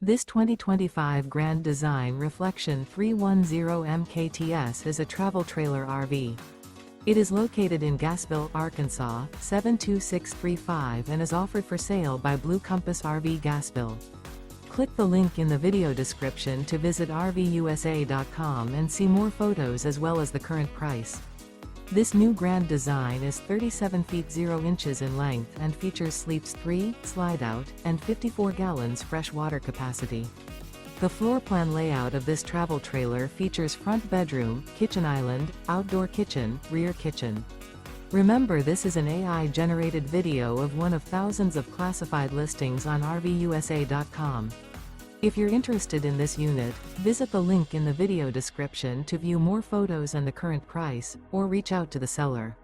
This 2025 Grand Design Reflection 310 MKTS is a travel trailer RV. It is located in Gassville, Arkansas, 72635 and is offered for sale by Blue Compass RV Gassville. Click the link in the video description to visit RVUSA.com and see more photos as well as the current price. This new Grand Design is 37 feet 0 inches in length and features sleeps 3, slide-out, and 54 gallons fresh water capacity. The floor plan layout of this travel trailer features front bedroom, kitchen island, outdoor kitchen, rear kitchen. Remember, this is an AI-generated video of one of thousands of classified listings on RVUSA.com. If you're interested in this unit, visit the link in the video description to view more photos and the current price, or reach out to the seller.